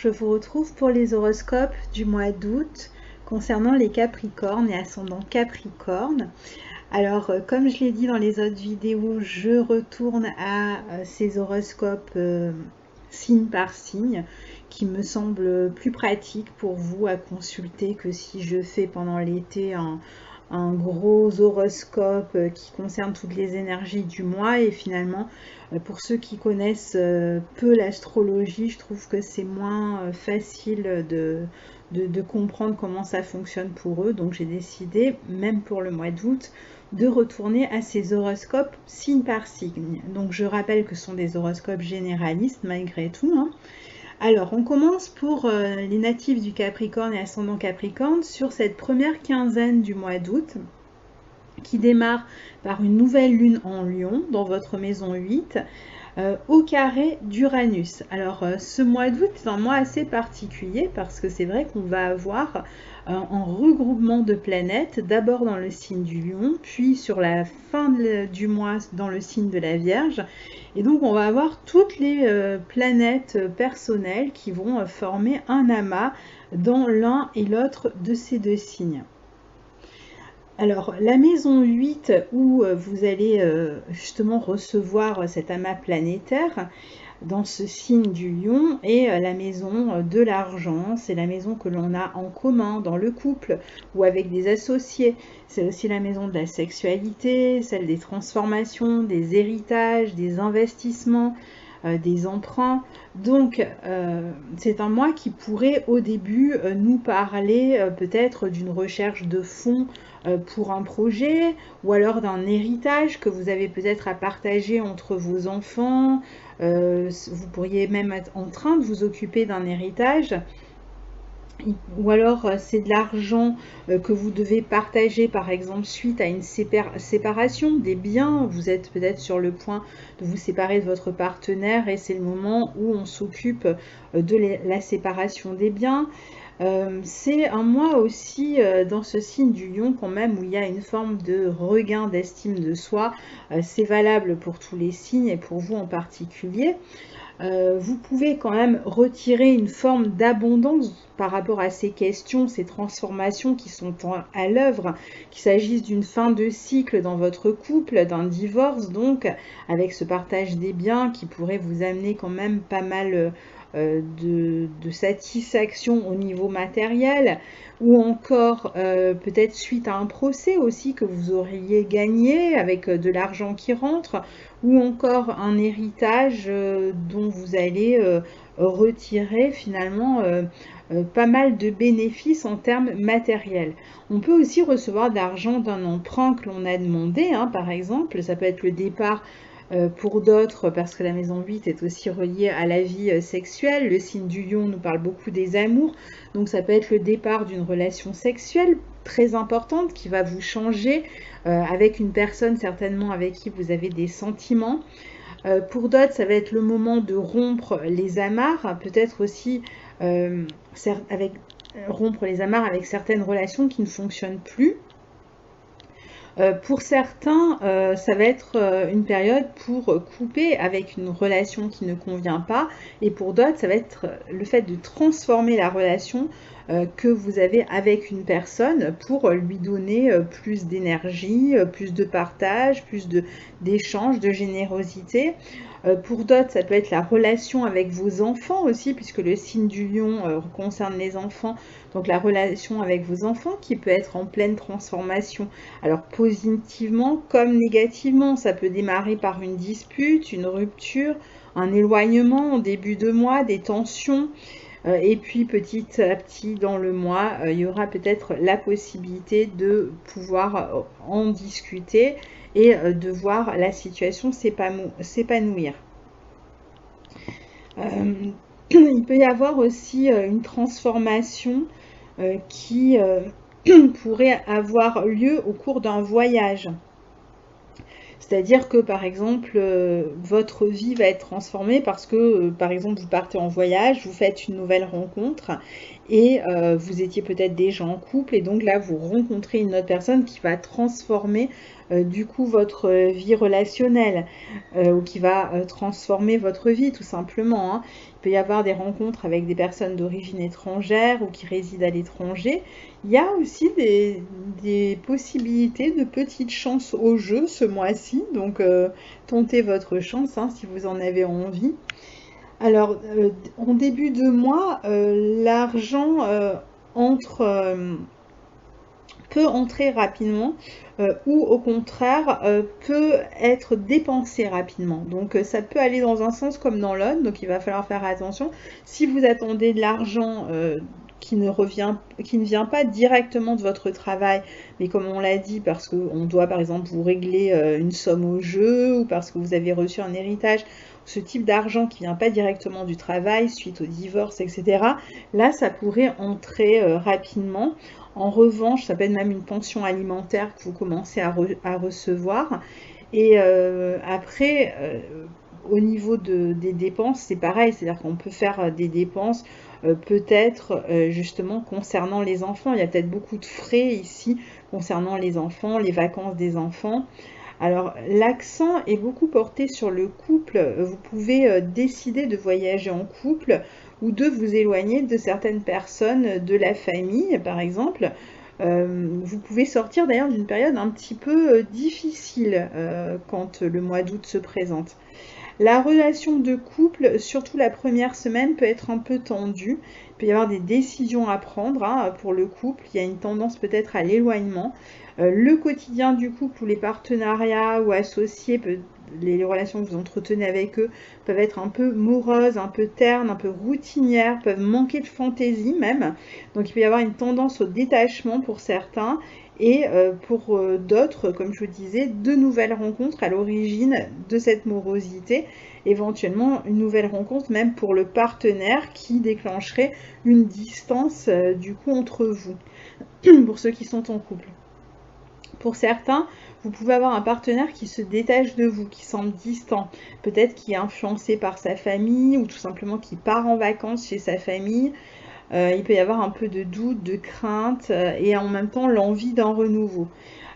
je vous retrouve pour les horoscopes du mois d'août concernant les Capricornes et ascendant Capricorne. Alors, comme je l'ai dit dans les autres vidéos, je retourne à ces horoscopes signe par signe qui me semblent plus pratiques pour vous à consulter que si je fais pendant l'été un gros horoscope qui concerne toutes les énergies du mois. Et finalement, pour ceux qui connaissent peu l'astrologie, je trouve que c'est moins facile de comprendre comment ça fonctionne pour eux. Donc j'ai décidé, même pour le mois d'août, de retourner à ces horoscopes signe par signe. Donc je rappelle que ce sont des horoscopes généralistes malgré tout, hein. Alors, on commence pour les natifs du Capricorne et ascendant Capricorne sur cette première quinzaine du mois d'août qui démarre par une nouvelle lune en Lion dans votre maison 8 au carré d'Uranus. Alors, ce mois d'août est un mois assez particulier parce que c'est vrai qu'on va avoir un regroupement de planètes, d'abord dans le signe du Lion, puis sur la fin du mois dans le signe de la Vierge. Et donc on va avoir toutes les planètes personnelles qui vont former un amas dans l'un et l'autre de ces deux signes. Alors la maison 8 où vous allez justement recevoir cet amas planétaire dans ce signe du Lion est la maison de l'argent, c'est la maison que l'on a en commun dans le couple ou avec des associés. C'est aussi la maison de la sexualité, celle des transformations, des héritages, des investissements, des emprunts. Donc c'est un mois qui pourrait au début nous parler peut-être d'une recherche de fonds pour un projet ou alors d'un héritage que vous avez peut-être à partager entre vos enfants. Vous pourriez même être en train de vous occuper d'un héritage, ou alors c'est de l'argent que vous devez partager par exemple suite à une séparation des biens. Vous êtes peut-être sur le point de vous séparer de votre partenaire et c'est le moment où on s'occupe de la séparation des biens. C'est un mois aussi dans ce signe du Lion quand même où il y a une forme de regain d'estime de soi. C'est valable pour tous les signes et pour vous en particulier. Vous pouvez quand même retirer une forme d'abondance par rapport à ces questions, ces transformations qui sont à l'œuvre, qu'il s'agisse d'une fin de cycle dans votre couple, d'un divorce donc, avec ce partage des biens qui pourrait vous amener quand même pas mal de satisfaction au niveau matériel, ou encore peut-être suite à un procès aussi que vous auriez gagné avec de l'argent qui rentre, ou encore un héritage dont vous allez retirer finalement pas mal de bénéfices en termes matériels. On peut aussi recevoir de l'argent d'un emprunt que l'on a demandé, hein, par exemple, ça peut être le départ pour d'autres, parce que la maison 8 est aussi reliée à la vie sexuelle. Le signe du Lion nous parle beaucoup des amours, donc ça peut être le départ d'une relation sexuelle très importante qui va vous changer avec une personne certainement avec qui vous avez des sentiments. Pour d'autres, ça va être le moment de rompre les amarres, peut-être aussi rompre les amarres avec certaines relations qui ne fonctionnent plus. Pour certains, ça va être une période pour couper avec une relation qui ne convient pas, et pour d'autres, ça va être le fait de transformer la relation que vous avez avec une personne pour lui donner plus d'énergie, plus de partage, plus d'échange, de générosité. Pour d'autres, ça peut être la relation avec vos enfants aussi, puisque le signe du Lion concerne les enfants, donc la relation avec vos enfants qui peut être en pleine transformation. Alors positivement comme négativement, ça peut démarrer par une dispute, une rupture, un éloignement en début de mois, des tensions. Et puis petit à petit dans le mois, il y aura peut-être la possibilité de pouvoir en discuter et de voir la situation s'épanouir. Il peut y avoir aussi une transformation qui pourrait avoir lieu au cours d'un voyage. C'est-à-dire que, par exemple, votre vie va être transformée parce que, par exemple, vous partez en voyage, vous faites une nouvelle rencontre et vous étiez peut-être déjà en couple et donc là vous rencontrez une autre personne qui va transformer du coup votre vie relationnelle ou qui va transformer votre vie tout simplement, hein. Il peut y avoir des rencontres avec des personnes d'origine étrangère ou qui résident à l'étranger. Il y a aussi des possibilités de petites chances au jeu ce mois-ci, donc tentez votre chance, hein, si vous en avez envie. Alors, en début de mois, l'argent peut entrer rapidement ou au contraire peut être dépensé rapidement. Donc ça peut aller dans un sens comme dans l'autre, donc il va falloir faire attention. Si vous attendez de l'argent qui ne vient pas directement de votre travail, mais comme on l'a dit, parce qu'on doit par exemple vous régler une somme au jeu ou parce que vous avez reçu un héritage, ce type d'argent qui ne vient pas directement du travail suite au divorce, etc., là ça pourrait entrer rapidement. En revanche, ça peut être même une pension alimentaire que vous commencez à recevoir. Et après, au niveau des dépenses, c'est pareil, c'est-à-dire qu'on peut faire des dépenses peut-être justement concernant les enfants. Il y a peut-être beaucoup de frais ici concernant les enfants, les vacances des enfants. Alors, l'accent est beaucoup porté sur le couple. Vous pouvez décider de voyager en couple ou de vous éloigner de certaines personnes de la famille, par exemple. Vous pouvez sortir d'ailleurs d'une période un petit peu difficile quand le mois d'août se présente. La relation de couple, surtout la première semaine, peut être un peu tendue. Il peut y avoir des décisions à prendre, hein, pour le couple. Il y a une tendance peut-être à l'éloignement. Le quotidien du couple ou les partenariats ou associés, les relations que vous entretenez avec eux peuvent être un peu moroses, un peu ternes, un peu routinières, peuvent manquer de fantaisie même. Donc il peut y avoir une tendance au détachement pour certains et pour d'autres, comme je vous disais, de nouvelles rencontres à l'origine de cette morosité, éventuellement une nouvelle rencontre même pour le partenaire qui déclencherait une distance du coup entre vous, pour ceux qui sont en couple. Pour certains, vous pouvez avoir un partenaire qui se détache de vous, qui semble distant, peut-être qui est influencé par sa famille ou tout simplement qui part en vacances chez sa famille. Il peut y avoir un peu de doute, de crainte et en même temps l'envie d'un renouveau.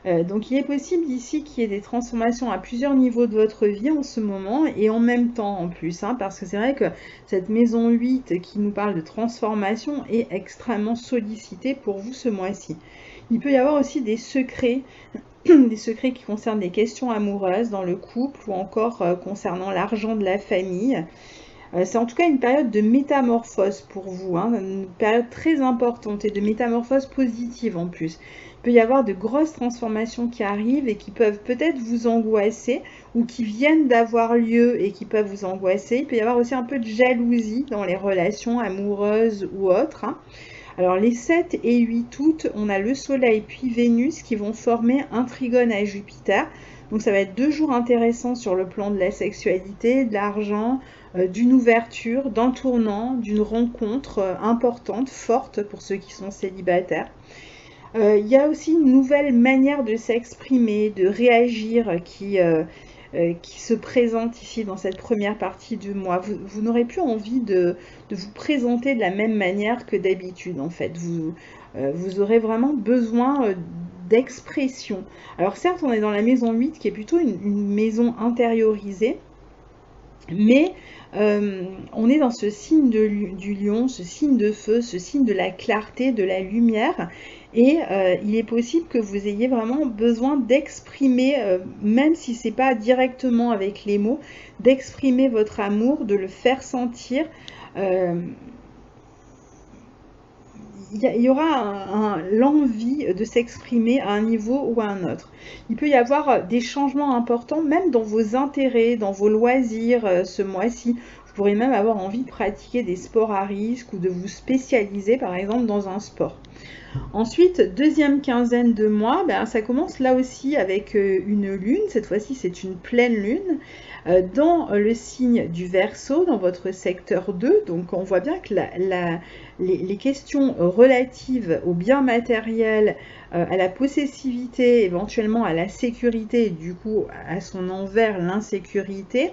Donc il est possible ici qu'il y ait des transformations à plusieurs niveaux de votre vie en ce moment et en même temps en plus, hein, parce que c'est vrai que cette maison 8 qui nous parle de transformation est extrêmement sollicitée pour vous ce mois-ci. Il peut y avoir aussi des secrets qui concernent des questions amoureuses dans le couple ou encore concernant l'argent de la famille. C'est en tout cas une période de métamorphose pour vous, hein, une période très importante et de métamorphose positive en plus. Il peut y avoir de grosses transformations qui arrivent et qui peuvent peut-être vous angoisser ou qui viennent d'avoir lieu et qui peuvent vous angoisser. Il peut y avoir aussi un peu de jalousie dans les relations amoureuses ou autres, hein. Alors les 7 et 8 août, on a le Soleil puis Vénus qui vont former un trigone à Jupiter. Donc ça va être 2 jours intéressants sur le plan de la sexualité, de l'argent, d'une ouverture, d'un tournant, d'une rencontre importante, forte pour ceux qui sont célibataires. Il y a aussi une nouvelle manière de s'exprimer, de réagir qui se présente ici dans cette première partie du mois. Vous n'aurez plus envie de vous présenter de la même manière que d'habitude en fait. Vous aurez vraiment besoin d'expression. Alors certes, on est dans la maison 8 qui est plutôt une maison intériorisée, mais on est dans ce signe du lion, ce signe de feu, ce signe de la clarté, de la lumière. Et il est possible que vous ayez vraiment besoin d'exprimer, même si c'est pas directement avec les mots, d'exprimer votre amour, de le faire sentir. Il y aura l'envie de s'exprimer à un niveau ou à un autre. Il peut y avoir des changements importants, même dans vos intérêts, dans vos loisirs ce mois-ci. Vous pourrez même avoir envie de pratiquer des sports à risque ou de vous spécialiser par exemple dans un sport. Ensuite, deuxième quinzaine de mois, ça commence là aussi avec une lune. Cette fois-ci, c'est une pleine lune dans le signe du Verseau, dans votre secteur 2. Donc, on voit bien que les questions relatives au bien matériel, à la possessivité, éventuellement à la sécurité et du coup à son envers, l'insécurité,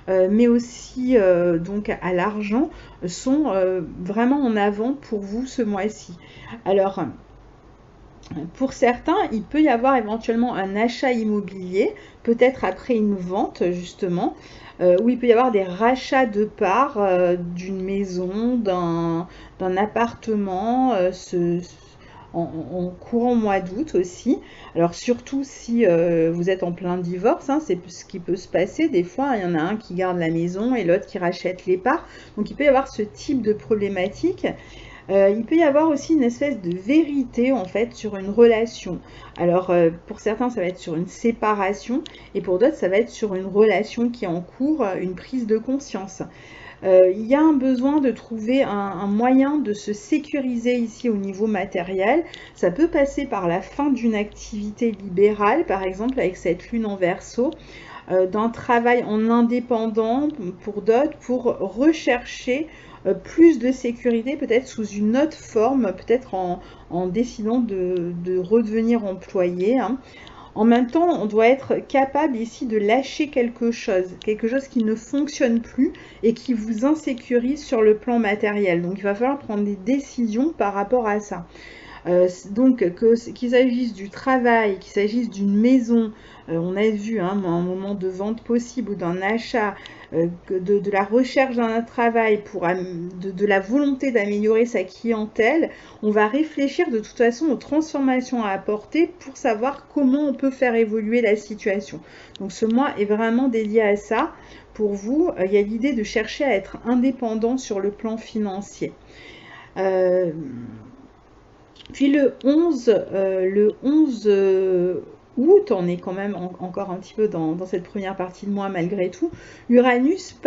mais aussi donc à l'argent, sont vraiment en avant pour vous ce mois-ci. Alors, pour certains, il peut y avoir éventuellement un achat immobilier, peut-être après une vente justement, où il peut y avoir des rachats de parts d'une maison, d'un appartement, en courant mois d'août aussi. Alors surtout si vous êtes en plein divorce, hein, c'est ce qui peut se passer. Des fois, il y en a un qui garde la maison et l'autre qui rachète les parts. Donc il peut y avoir ce type de problématique. Il peut y avoir aussi une espèce de vérité en fait sur une relation. Alors pour certains ça va être sur une séparation et pour d'autres ça va être sur une relation qui est en cours, une prise de conscience. Il y a un besoin de trouver un moyen de se sécuriser ici au niveau matériel. Ça peut passer par la fin d'une activité libérale, par exemple avec cette lune en Verseau, d'un travail en indépendant pour d'autres, pour rechercher plus de sécurité, peut-être sous une autre forme, peut-être en décidant de redevenir employé, hein. En même temps, on doit être capable ici de lâcher quelque chose qui ne fonctionne plus et qui vous insécurise sur le plan matériel. Donc il va falloir prendre des décisions par rapport à ça. Donc qu'il s'agisse du travail, qu'il s'agisse d'une maison, on a vu hein, un moment de vente possible ou d'un achat, de la recherche d'un travail, de la volonté d'améliorer sa clientèle, on va réfléchir de toute façon aux transformations à apporter pour savoir comment on peut faire évoluer la situation. Donc ce mois est vraiment dédié à ça. Pour vous, il y a l'idée de chercher à être indépendant sur le plan financier. Puis le 11 août, on est quand même encore un petit peu dans cette première partie de mois malgré tout, Uranus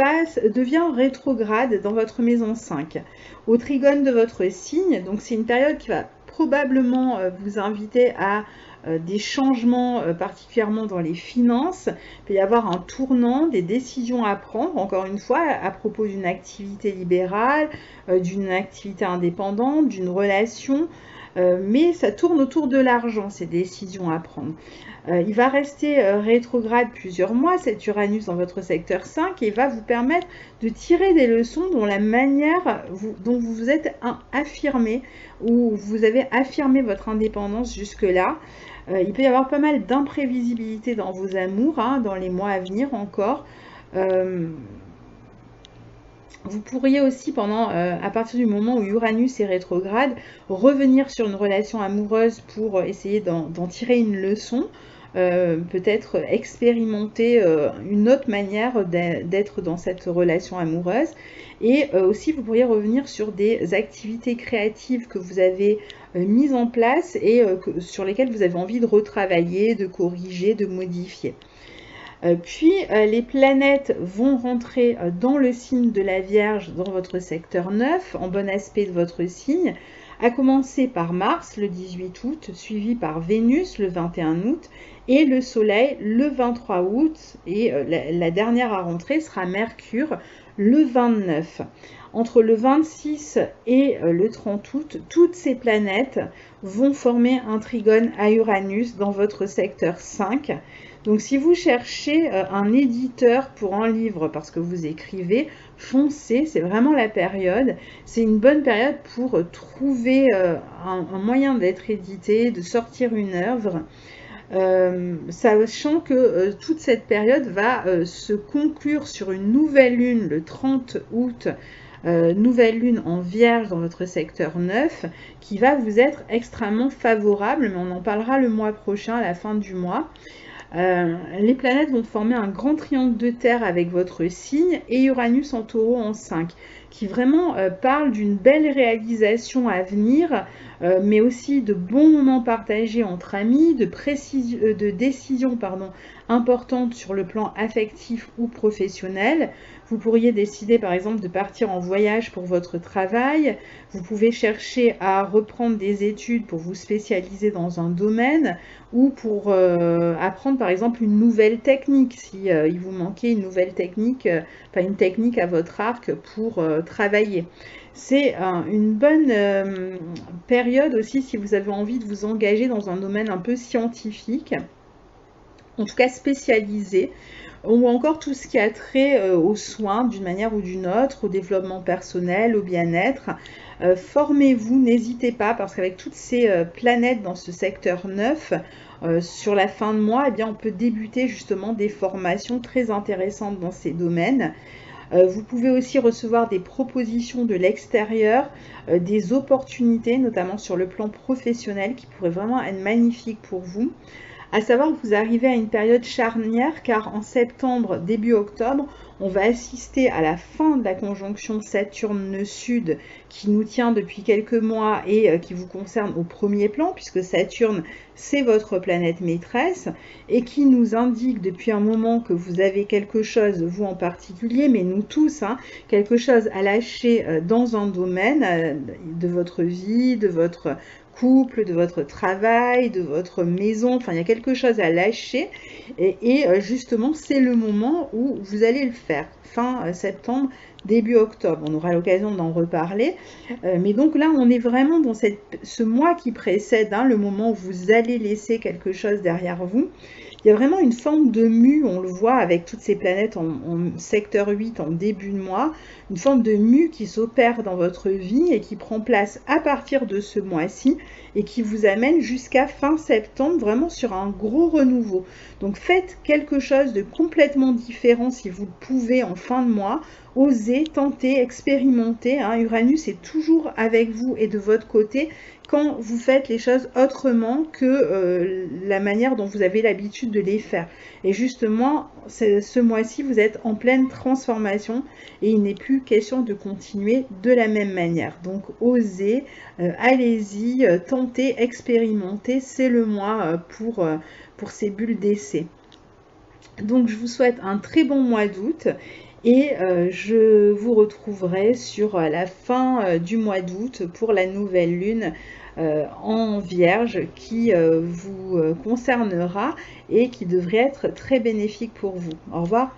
devient rétrograde dans votre maison 5, au trigone de votre signe. Donc c'est une période qui va probablement vous inviter à des changements, particulièrement dans les finances. Il peut y avoir un tournant, des décisions à prendre, encore une fois, à propos d'une activité libérale, d'une activité indépendante, d'une relation. Mais ça tourne autour de l'argent, ces décisions à prendre. Il va rester rétrograde plusieurs mois, cet Uranus dans votre secteur 5, et va vous permettre de tirer des leçons dont la manière dont vous vous êtes affirmé, ou vous avez affirmé votre indépendance jusque-là. Il peut y avoir pas mal d'imprévisibilité dans vos amours, hein, dans les mois à venir encore. Vous pourriez aussi, à partir du moment où Uranus est rétrograde, revenir sur une relation amoureuse pour essayer d'en tirer une leçon, peut-être expérimenter une autre manière d'être dans cette relation amoureuse. Et aussi, vous pourriez revenir sur des activités créatives que vous avez mises en place et sur lesquelles vous avez envie de retravailler, de corriger, de modifier. Puis les planètes vont rentrer dans le signe de la Vierge dans votre secteur 9, en bon aspect de votre signe, à commencer par Mars le 18 août, suivi par Vénus le 21 août et le Soleil le 23 août. Et la dernière à rentrer sera Mercure le 29. Entre le 26 et le 30 août, toutes ces planètes vont former un trigone à Uranus dans votre secteur 5. Donc si vous cherchez un éditeur pour un livre parce que vous écrivez, foncez, c'est vraiment la période. C'est une bonne période pour trouver un moyen d'être édité, de sortir une œuvre. Sachant que toute cette période va se conclure sur une nouvelle lune le 30 août, nouvelle lune en Vierge dans votre secteur 9, qui va vous être extrêmement favorable, mais on en parlera le mois prochain, à la fin du mois. Les planètes vont former un grand triangle de terre avec votre signe et Uranus en taureau en 5, qui vraiment parle d'une belle réalisation à venir, mais aussi de bons moments partagés entre amis, de décisions importantes sur le plan affectif ou professionnel. Vous pourriez décider par exemple de partir en voyage pour votre travail. Vous pouvez chercher à reprendre des études pour vous spécialiser dans un domaine ou pour apprendre par exemple une nouvelle technique si il vous manquait une nouvelle technique, une technique à votre arc pour travailler. C'est une bonne période aussi si vous avez envie de vous engager dans un domaine un peu scientifique. en tout cas spécialisés, ou encore tout ce qui a trait aux soins d'une manière ou d'une autre, au développement personnel, au bien-être. Formez-vous, n'hésitez pas, parce qu'avec toutes ces planètes dans ce secteur 9, sur la fin de mois, eh bien, on peut débuter justement des formations très intéressantes dans ces domaines. Vous pouvez aussi recevoir des propositions de l'extérieur, des opportunités, notamment sur le plan professionnel, qui pourraient vraiment être magnifiques pour vous. À savoir que vous arrivez à une période charnière, car en septembre, début octobre, on va assister à la fin de la conjonction Saturne-Sud qui nous tient depuis quelques mois et qui vous concerne au premier plan, puisque Saturne, c'est votre planète maîtresse, et qui nous indique depuis un moment que vous avez quelque chose, vous en particulier, mais nous tous, hein, quelque chose à lâcher dans un domaine de votre vie, de votre couple, de votre travail, de votre maison, enfin il y a quelque chose à lâcher et justement c'est le moment où vous allez le faire, fin septembre, début octobre, on aura l'occasion d'en reparler, mais donc là on est vraiment dans ce mois qui précède, hein, le moment où vous allez laisser quelque chose derrière vous. Il y a vraiment une forme de mue, on le voit avec toutes ces planètes en secteur 8 en début de mois, une forme de mue qui s'opère dans votre vie et qui prend place à partir de ce mois-ci et qui vous amène jusqu'à fin septembre, vraiment sur un gros renouveau. Donc faites quelque chose de complètement différent si vous le pouvez en fin de mois. Osez, tentez, expérimentez, hein. Uranus est toujours avec vous et de votre côté quand vous faites les choses autrement que la manière dont vous avez l'habitude de les faire. Et justement, ce mois-ci, vous êtes en pleine transformation et il n'est plus question de continuer de la même manière. Donc, osez, allez-y, tentez, expérimentez, c'est le mois pour ces bulles d'essai. Donc, je vous souhaite un très bon mois d'août. Et je vous retrouverai sur la fin du mois d'août pour la nouvelle lune en Vierge qui vous concernera et qui devrait être très bénéfique pour vous. Au revoir.